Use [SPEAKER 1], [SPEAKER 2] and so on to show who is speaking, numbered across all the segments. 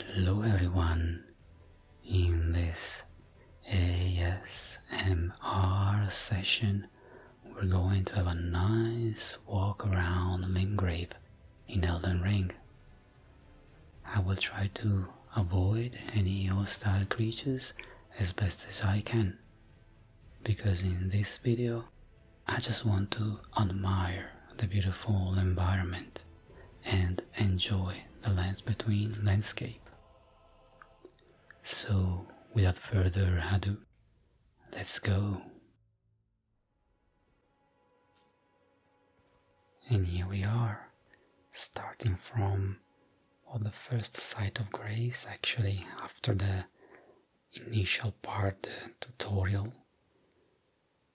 [SPEAKER 1] Hello everyone, in this ASMR session we're going to have a nice walk around Limgrave in Elden Ring. I will try to avoid any hostile creatures as best as I can, because in this video I just want to admire the beautiful environment and enjoy the lands between landscape. So without further ado, let's go. And here we are, starting from the first site of grace, actually after the initial part, the tutorial,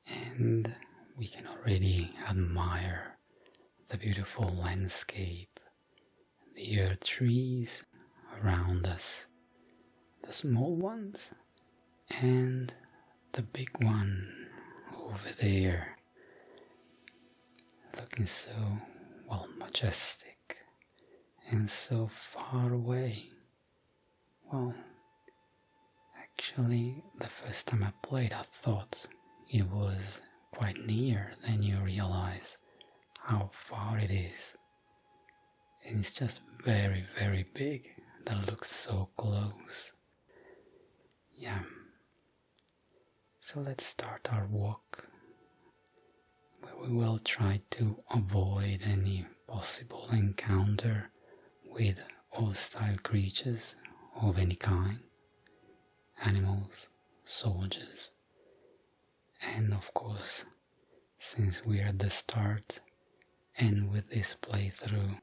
[SPEAKER 1] and we can already admire the beautiful landscape, the earth trees around us, the small ones and the big one over there, looking so, well, majestic and so far away. Well, actually the first time I played I thought it was quite near, then you realize how far it is. And it's just very, very big. That looks so close. Yeah. So let's start our walk, where we will try to avoid any possible encounter with hostile creatures of any kind, animals, soldiers, and of course, since we're at the start and with this playthrough,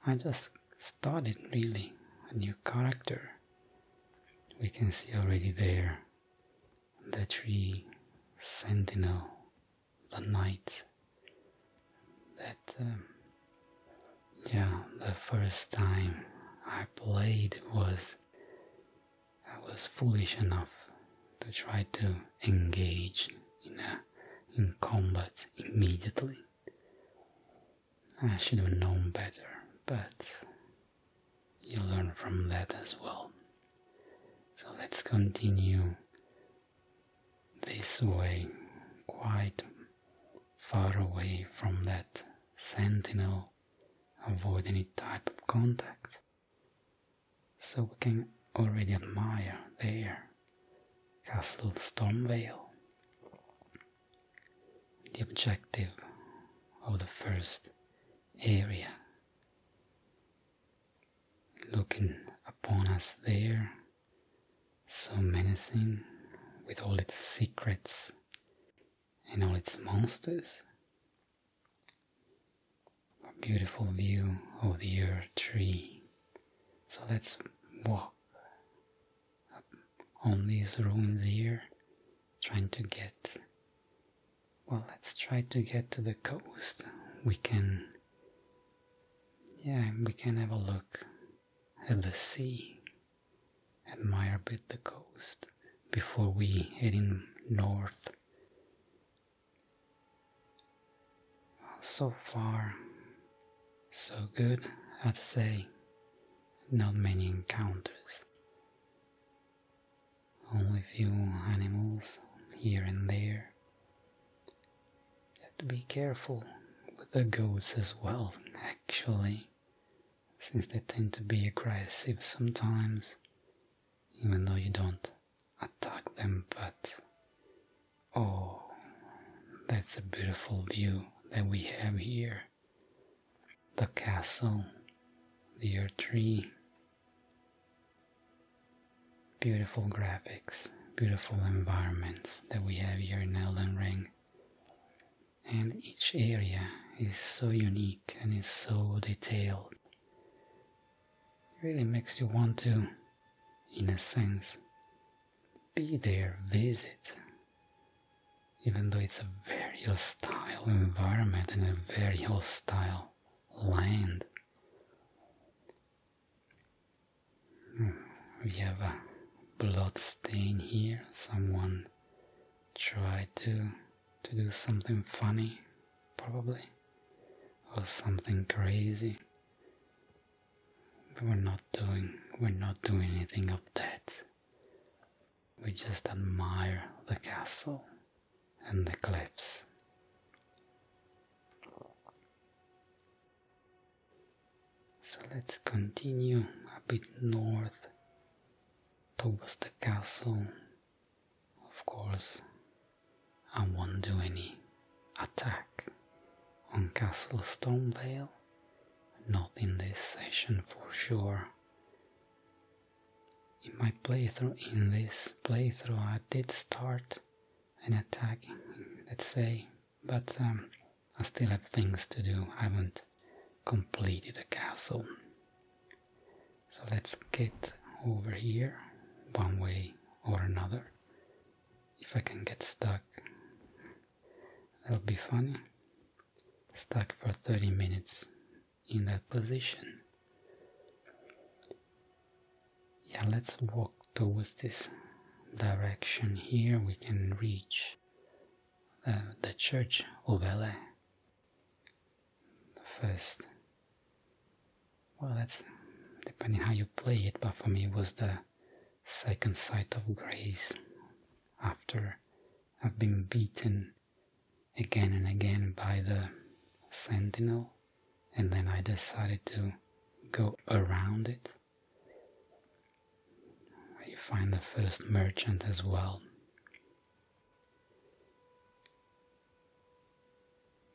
[SPEAKER 1] I just started really a new character. We can see already there the tree sentinel, the knight. That, the first time I played I was foolish enough to try to engage in combat immediately. I should have known better. But you learn from that as well. So let's continue this way, quite far away from that sentinel, avoid any type of contact. So we can already admire there Castle Stormvale. The objective of the first area. Looking upon us there, so menacing, with all its secrets and all its monsters. A beautiful view of the earth tree. So let's walk up on these ruins here, trying to get, let's try to get to the coast. We can have a look at the sea, admire a bit the coast before we heading north. So far, so good, I'd say. Not many encounters. Only few animals here and there. You have to be careful with the goats as well, actually, since they tend to be aggressive sometimes, even though you don't attack them. But oh, that's a beautiful view that we have here. The castle, the earth tree, beautiful graphics, beautiful environments that we have here in Elden Ring. And each area is so unique and is so detailed. Really makes you want to, in a sense, be there, visit, even though it's a very hostile environment and a very hostile land. We have a blood stain here. Someone tried to do something funny, probably, or something crazy. We were not doing we're not doing anything of that. We just admire the castle and the cliffs. So let's continue a bit north towards the castle. Of course, I won't do any attack on Castle Stormvale, not in this session for sure. In my playthrough, I did start an attack, let's say, but I still have things to do. I haven't completed the castle. So let's get over here, one way or another. If I can get stuck, that'll be funny. Stuck for 30 minutes in that position. Yeah, let's walk towards this direction here. We can reach the Church of Ele. The first, well, that's depending how you play it, but for me it was the second site of grace after I've been beaten again and again by the sentinel, and then I decided to go around it. You find the first merchant as well.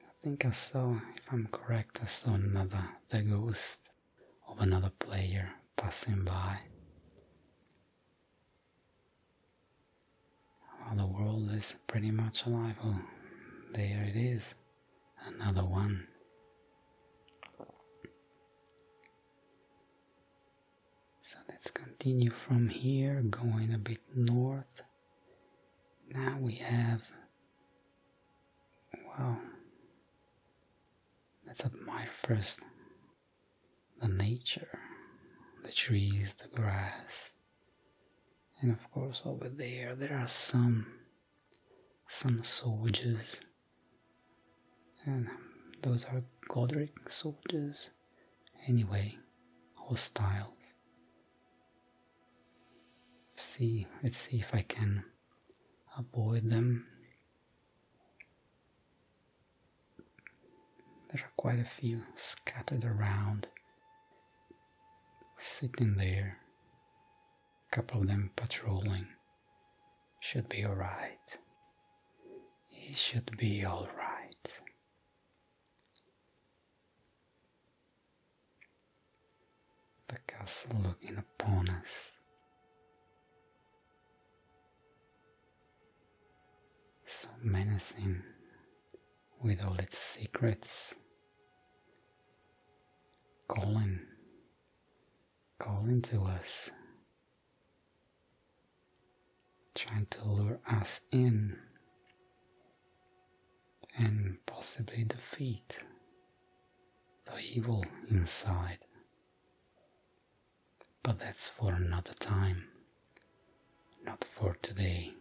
[SPEAKER 1] I think I saw, if I'm correct, I saw the ghost of another player passing by. Well, the world is pretty much alive. Oh, there it is. Another one. So let's continue from here, going a bit north. Now we have, well, let's admire first the nature, the trees, the grass. And of course over there are some soldiers. And those are Godric soldiers. Anyway, hostiles. Let's see if I can avoid them. There are quite a few scattered around, sitting there. A couple of them patrolling. Should be alright. It should be alright. The castle looking upon us. So menacing with all its secrets, calling to us, trying to lure us in and possibly defeat the evil inside. But that's for another time, not for today.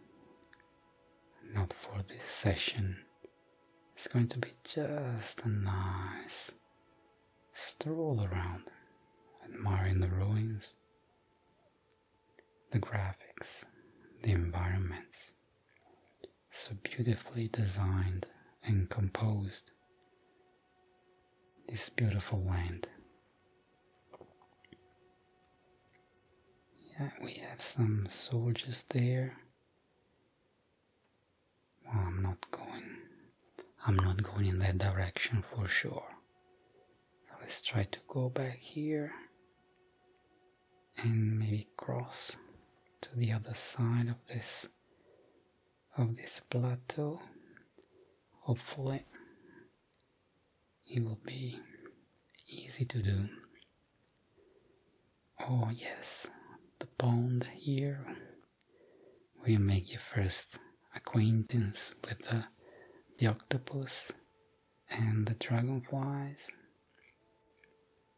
[SPEAKER 1] Not for this session. It's going to be just a nice stroll around, admiring the ruins, the graphics, the environments, so beautifully designed and composed. This beautiful land. Yeah, we have some soldiers there. Well, I'm not going in that direction for sure. So let's try to go back here and maybe cross to the other side of this plateau. Hopefully it will be easy to do. Oh yes, the pond here where you make your first acquaintance with the octopus and the dragonflies,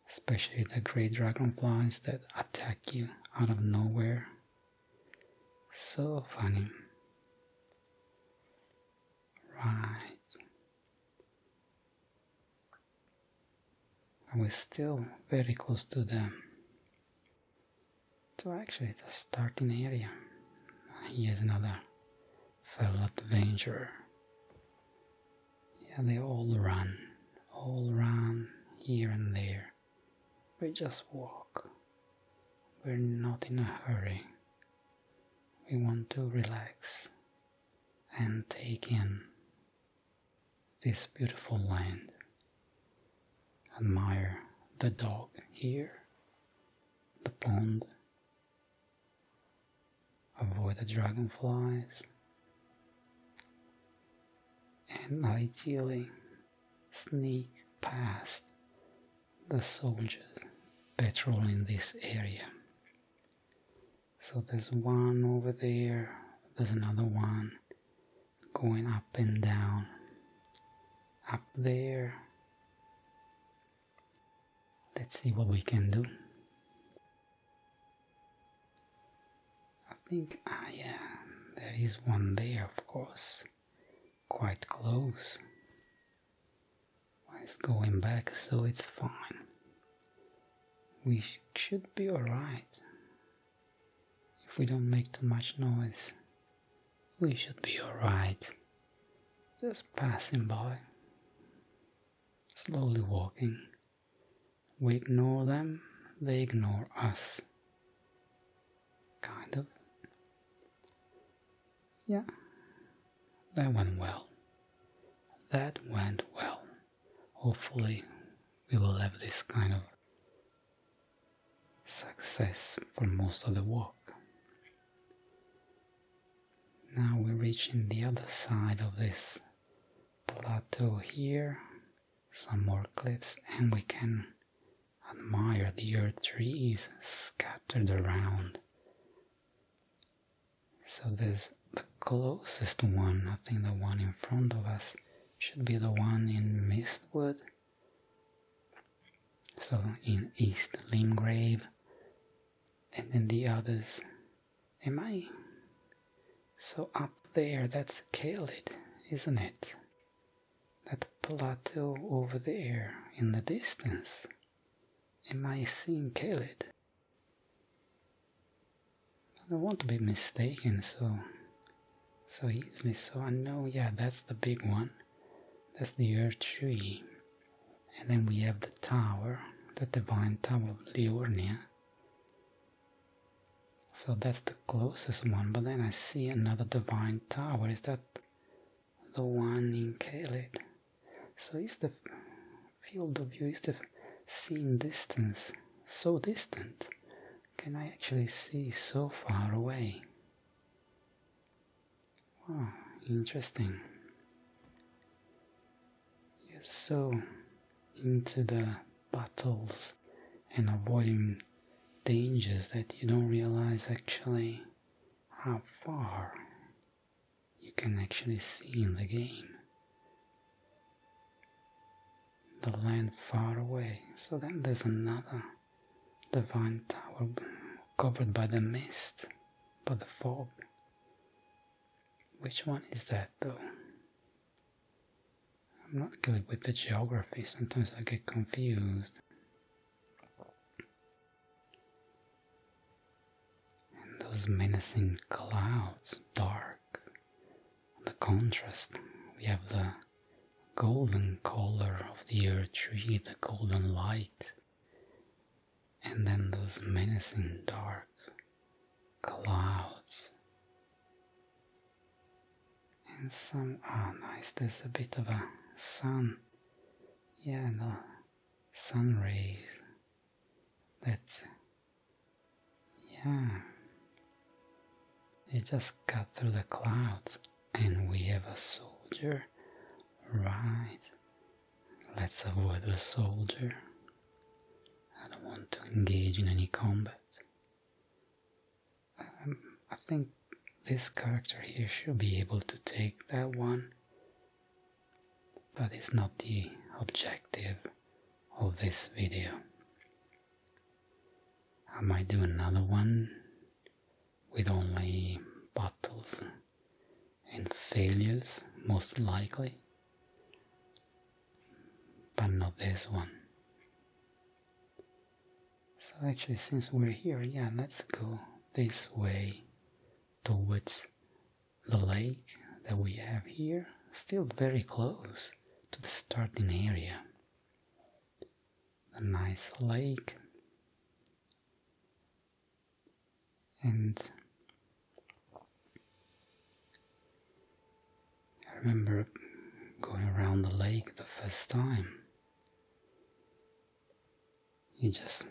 [SPEAKER 1] especially the great dragonflies that attack you out of nowhere. So funny. Right. We're still very close to the So actually it's a starting area. Here's another fellow adventurer. Yeah, they all run here and there. We just walk. We're not in a hurry. We want to relax and take in this beautiful land. Admire the dog here, the pond, avoid the dragonflies, and ideally sneak past the soldiers patrolling this area. So there's one over there, there's another one going up and down, up there. Let's see what we can do. I think, yeah, there is one there, of course, quite close. It's going back, so it's fine. We should be alright. If we don't make too much noise, we should be alright. Just passing by, slowly walking. We ignore them, they ignore us. Kind of. Yeah, that went well. That went well. Hopefully we will have this kind of success for most of the walk. Now we're reaching the other side of this plateau here. Some more cliffs, and we can admire the earth trees scattered around. So there's the closest one, I think the one in front of us should be the one in Mistwood. So in East Limgrave, and then the others. Am I? So up there, that's Caelid, isn't it? That plateau over there in the distance. Am I seeing Caelid? I don't want to be mistaken so easily, so I know, yeah, that's the big one. That's the Earth Tree. And then we have the tower, the Divine Tower of Liurnia. So that's the closest one, but then I see another Divine Tower. Is that the one in Caelid? So is the field of view, is the seen distance so distant? Can I actually see so far away? Wow, interesting. You're so into the battles and avoiding dangers that you don't realize actually how far you can actually see in the game. The land far away. So then there's another Divine Tower covered by the mist, by the fog. Which one is that though? I'm not good with the geography, sometimes I get confused. And those menacing clouds, dark. The contrast, we have the golden color of the earth tree, the golden light. And then those menacing dark clouds. And some, nice, there's a bit of a sun. Yeah, the sun rays. That's, yeah. They just cut through the clouds. And we have a soldier. Right. Let's avoid the soldier. I don't want to engage in any combat. I think this character here should be able to take that one, but it's not the objective of this video. I might do another one with only battles and failures, most likely, but not this one. So actually, since we're here, yeah, let's go this way towards the lake that we have here. Still very close to the starting area. A nice lake. And I remember going around the lake the first time. You just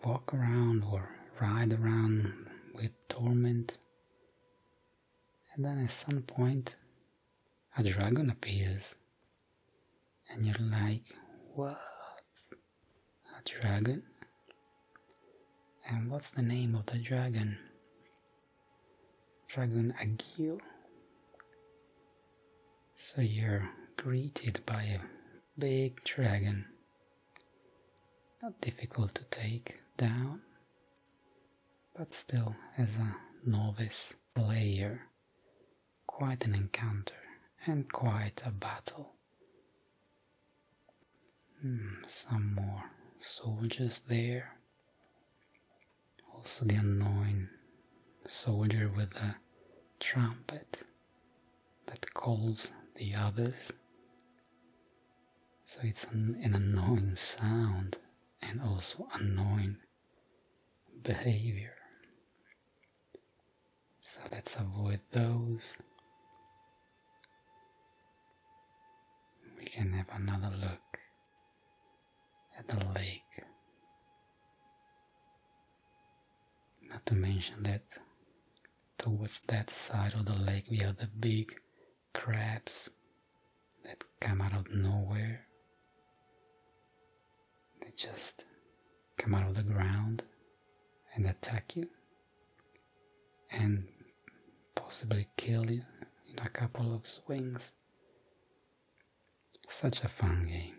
[SPEAKER 1] walk around or ride around with Torment, and then at some point a dragon appears and you're like, what? A dragon? And what's the name of the dragon? Dragon Agil. So you're greeted by a big dragon. Not difficult to take down, but still, as a novice player, quite an encounter and quite a battle. Some more soldiers there. Also the annoying soldier with a trumpet that calls the others. So it's an annoying sound and also annoying behavior. So let's avoid those. We can have another look at the lake. Not to mention that towards that side of the lake we have the big crabs that come out of nowhere. They just come out of the ground and attack you and possibly kill you in a couple of swings. Such a fun game.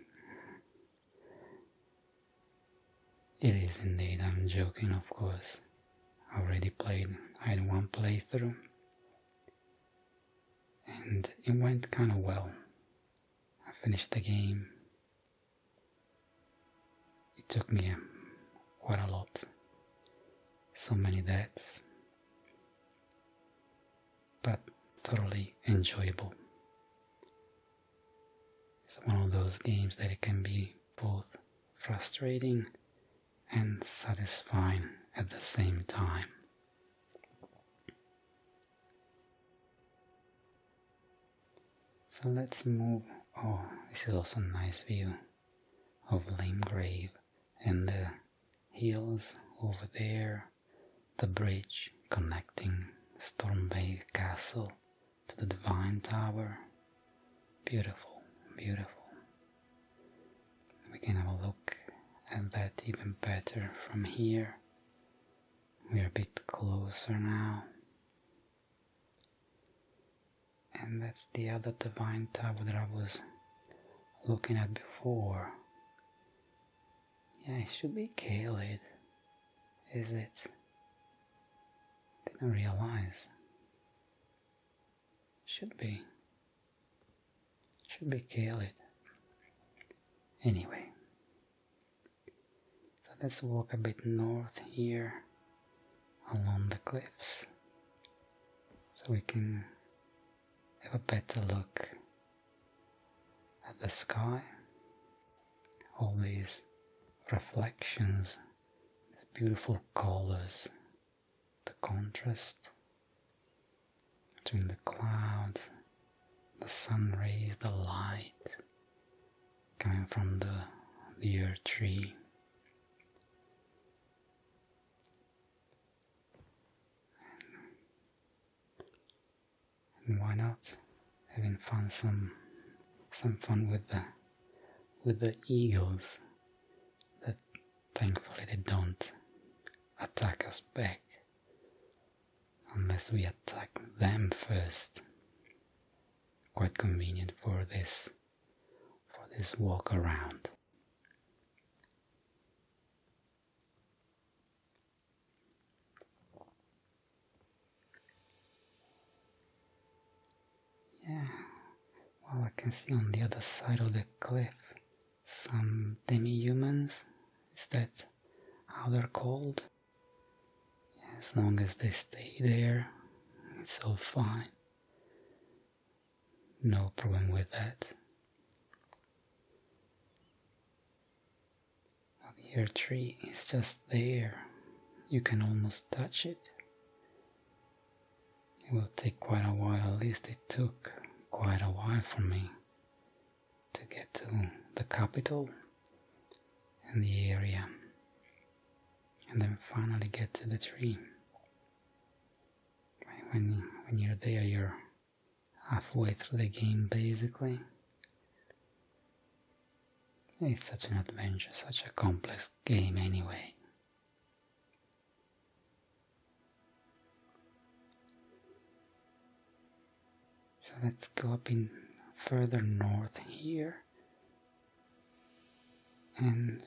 [SPEAKER 1] It is indeed, I'm joking of course. I already played, I had one playthrough and it went kinda well. I finished the game. It took me quite a lot. So many deaths. But thoroughly enjoyable. It's one of those games that it can be both frustrating and satisfying at the same time. So let's move. Oh, this is also a nice view of Limgrave and the hills over there, the bridge connecting Stormbay Castle to the Divine Tower. Beautiful, beautiful. We can have a look at that even better from here. We're a bit closer now. And that's the other Divine Tower that I was looking at before. Yeah, it should be Kaled. Is it? Didn't realize. Should be. Should be Kaled. Anyway. So let's walk a bit north here along the cliffs so we can have a better look at the sky. All these reflections, these beautiful colors, the contrast between the clouds, the sun rays, the light coming from the earth tree. And why not having fun, some fun with the eagles that thankfully they don't attack us back unless we attack them first. Quite convenient for this walk around. Yeah, well, I can see on the other side of the cliff some demi-humans. Is that how they're called. As long as they stay there, it's all fine. No problem with that. The earth tree is just there. You can almost touch it. It will take quite a while, at least it took quite a while for me to get to the capital and the area, and then finally get to the tree. When you're there, you're halfway through the game basically. It's such an adventure, such a complex game anyway. So let's go up in further north here. And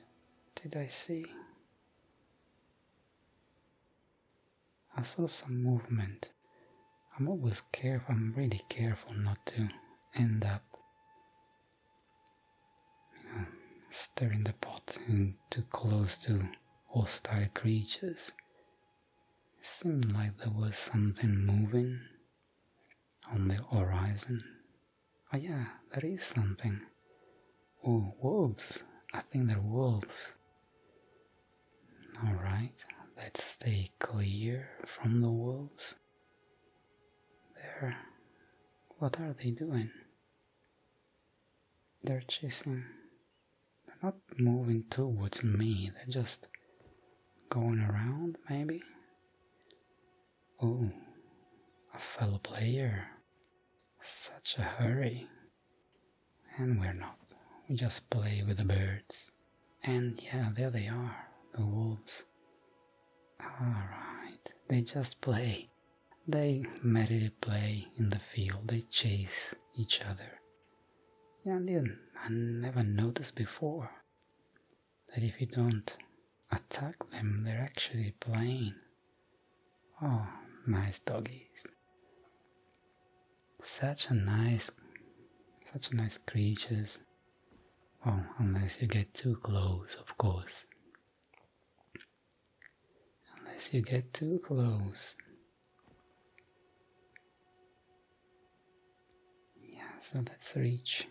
[SPEAKER 1] did I see? I saw some movement. I'm always careful, I'm really careful not to end up, stirring the pot and too close to hostile creatures. It seemed like there was something moving on the horizon. Oh yeah, there is something. Oh, wolves. I think they're wolves. Alright, let's stay clear from the wolves. There. What are they doing? They're chasing. They're not moving towards me, they're just going around, maybe? Oh, a fellow player. Such a hurry. And we're not. We just play with the birds. And yeah, there they are, the wolves. Alright, they just play. They merrily play in the field, they chase each other. Yeah, I never noticed before that if you don't attack them, they're actually playing. Oh, nice doggies. Such nice creatures. Well, unless you get too close, of course. Unless you get too close. Yeah, so let's reach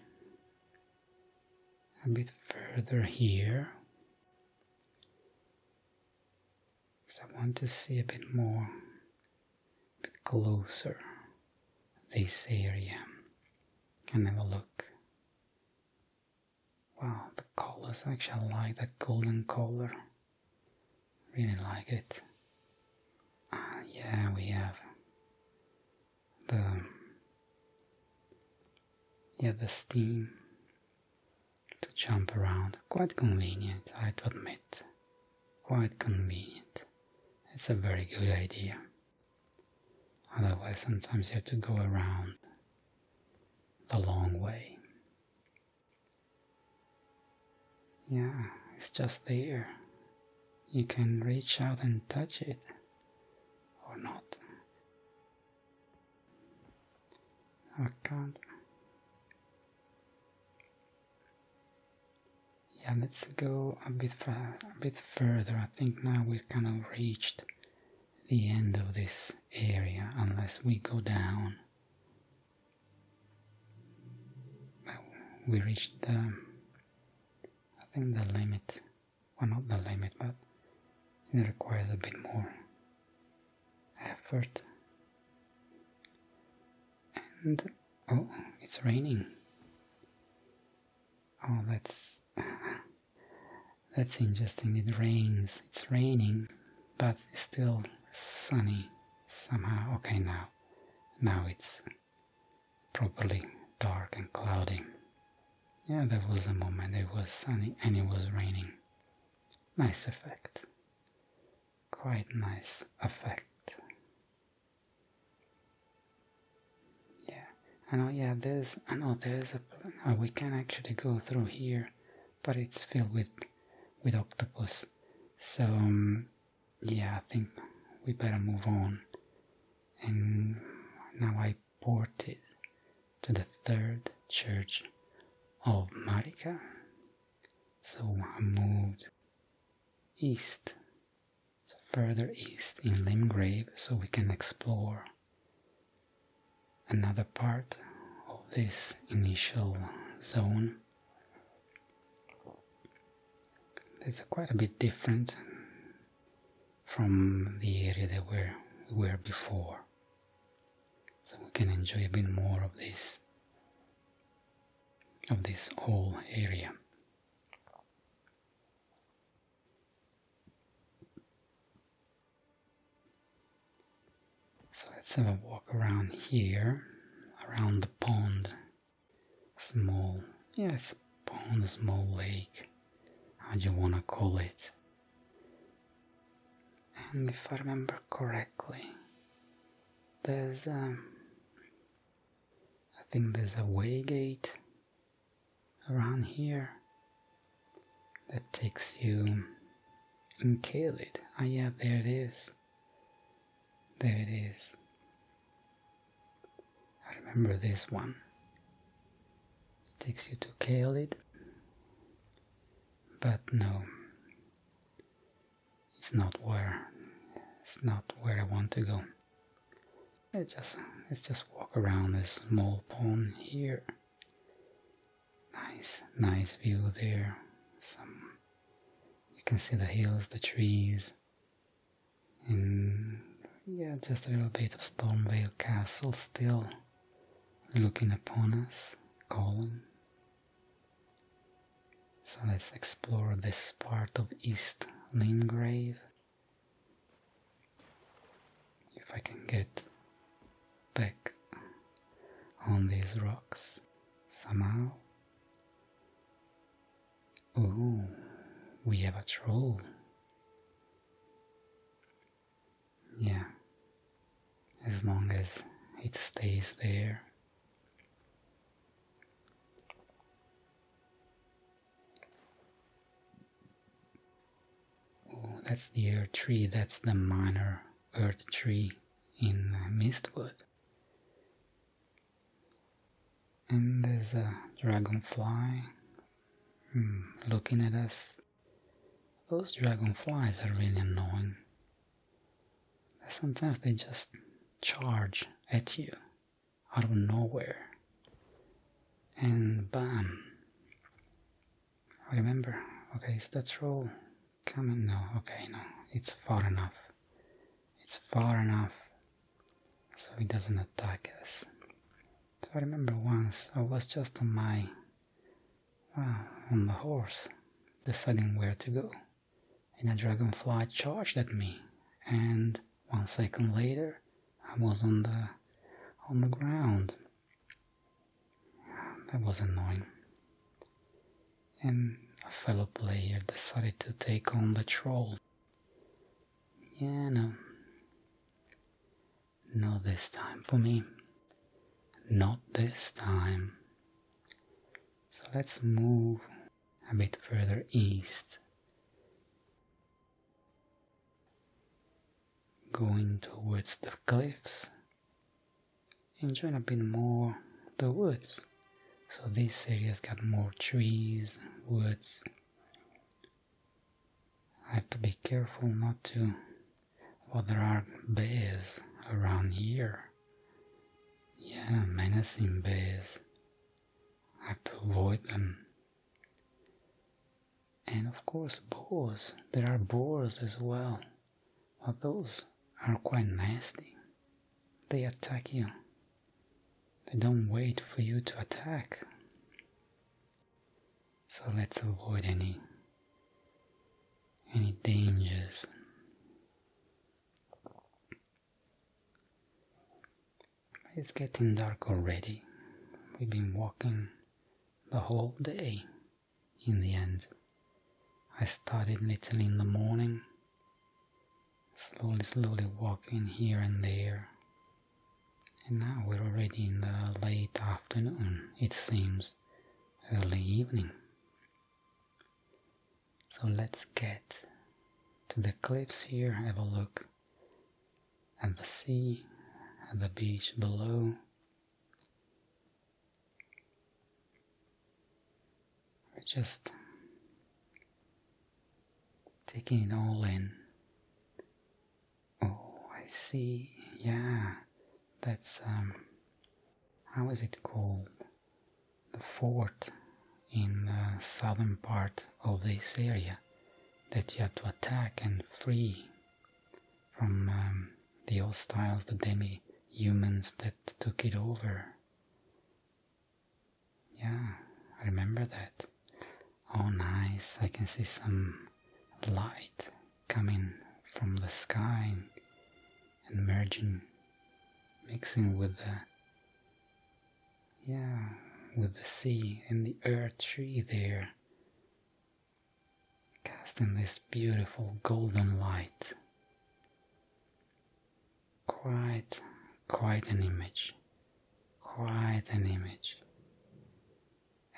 [SPEAKER 1] a bit further here. Because I want to see a bit more, a bit closer this area. And have a look. Wow, the colors, actually I like that golden color. Really like it. Yeah, we have the steam to jump around. Quite convenient, I have to admit. Quite convenient. It's a very good idea. Otherwise, sometimes you have to go around the long way. Yeah, it's just there. You can reach out and touch it, or not. I can't. Yeah, let's go a bit further. I think now we've kind of reached the end of this area, unless we go down. Well, we reached the limit. Well, not the limit, but it requires a bit more effort. And oh, it's raining. Oh, that's interesting. It rains. It's raining, but it's still sunny somehow. Okay, now it's properly dark and cloudy. Yeah, there was a moment it was sunny and it was raining. Nice effect. Quite nice effect. Yeah, there's we can actually go through here, but it's filled with octopus. So yeah, I think we better move on. And now I ported to the third church of Marika. So I moved east further east in Limgrave so we can explore another part of this initial zone. It's quite a bit different from the area that we were before, so we can enjoy a bit more of this whole area. So let's have a walk around here, around the pond. Small, yeah, it's a pond, a small lake, how do you want to call it? And if I remember correctly, there's I think there's a way gate around here that takes you in Caelid. Ah, yeah, there it is. There it is. I remember this one. It takes you to Caelid, but no, it's not where I want to go. Let's just walk around this small pond here. Nice view there. You can see the hills, the trees, and yeah, just a little bit of Stormvale Castle still looking upon us, calling. So let's explore this part of East Limgrave. If I can get back on these rocks somehow. Ooh, we have a troll. Yeah, as long as it stays there. Oh, that's the earth tree, that's the minor earth tree in Mistwood. And there's a dragonfly looking at us. Those dragonflies are really annoying. Sometimes they just charge at you out of nowhere. And bam. I remember, okay, is that troll coming? No, okay, no, it's far enough. It's far enough so it doesn't attack us. So I remember once I was just on the horse, deciding where to go, and a dragonfly charged at me, and 1 second later I was on the ground. That was annoying. And a fellow player decided to take on the troll. Yeah, no. Not this time for me. Not this time. So let's move a bit further east. Going towards the cliffs. Enjoying a bit more the woods. So this area's got more trees, woods. I have to be careful not to... Well, there are bears around here. Yeah, menacing bears. I have to avoid them. And of course boars. There are boars as well. But those are quite nasty. They attack you. They don't wait for you to attack. So let's avoid any dangers. It's getting dark already. We've been walking the whole day in the end. I started little in the morning, slowly walking here and there. And now we're already in the late afternoon, it seems, early evening. So let's get to the cliffs here, have a look at the sea, at the beach below. We're just taking it all in. I see, yeah, that's, how is it called? The fort in the southern part of this area that you have to attack and free from the hostiles, the demi-humans that took it over. Yeah, I remember that. Oh nice, I can see some light coming from the sky and merging, mixing with the, yeah, with the sea and the earth tree there, casting this beautiful golden light. Quite an image. Quite an image.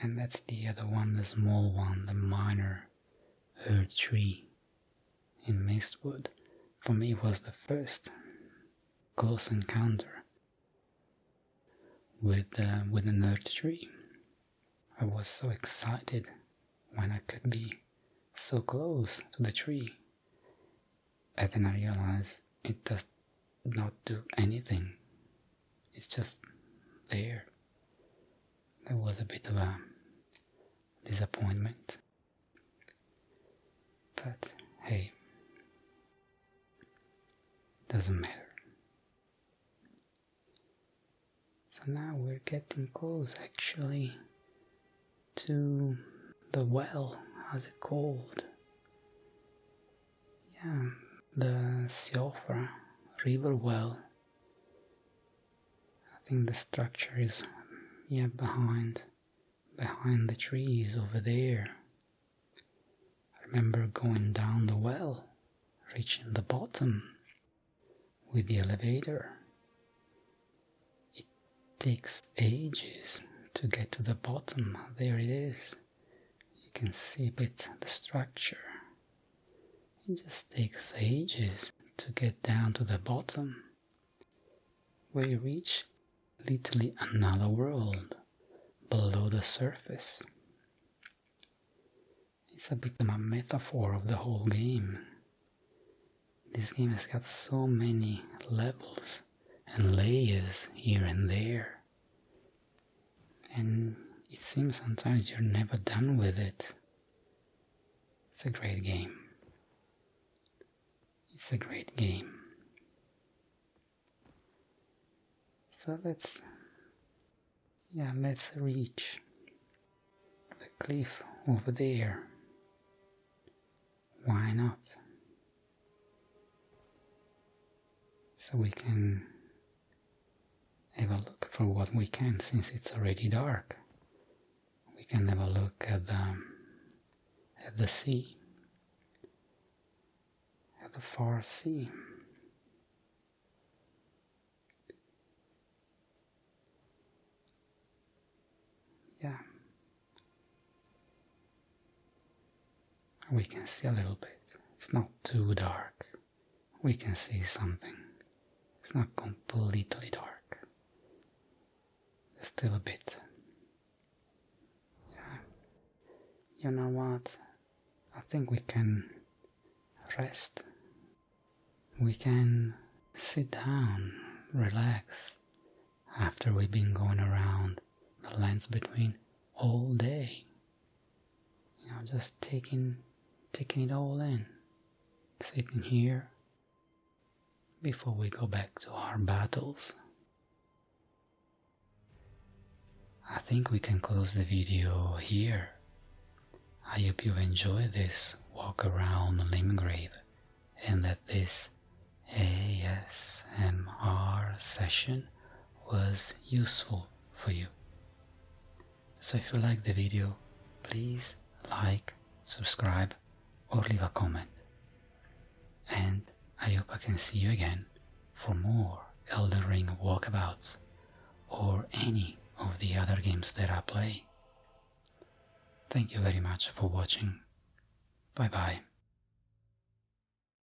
[SPEAKER 1] And that's the other one, the small one, the minor earth tree in Mistwood. For me it was the first close encounter with an earth tree. I was so excited when I could be so close to the tree. And then I realized it does not do anything. It's just there. That was a bit of a disappointment. But hey, doesn't matter. So now we're getting close actually to the well, how's it called? Yeah, the Siofra river well. I think the structure is, yeah, behind the trees over there. I remember going down the well, reaching the bottom with the elevator. It takes ages to get to the bottom. There it is. You can see a bit the structure. It just takes ages to get down to the bottom, where you reach literally another world below the surface. It's a bit of a metaphor of the whole game. This game has got so many levels and layers here and there, and it seems sometimes you're never done with it. It's a great game. It's a great game. So let's reach the cliff over there. Why not? So we can have a look for what we can, since it's already dark. We can have a look at the sea. The far sea. Yeah, we can see a little bit. It's not too dark. We can see something. It's not completely dark. There's still a bit. Yeah. You know what? I think we can rest. We can sit down, relax, after we've been going around the lands between all day. You know, just taking it all in, sitting here before we go back to our battles. I think we can close the video here. I hope you enjoyed this walk around Limgrave and that this ASMR session was useful for you. So if you like the video, please like, subscribe or leave a comment. And I hope I can see you again for more Elden Ring walkabouts or any of the other games that I play. Thank you very much for watching. Bye bye.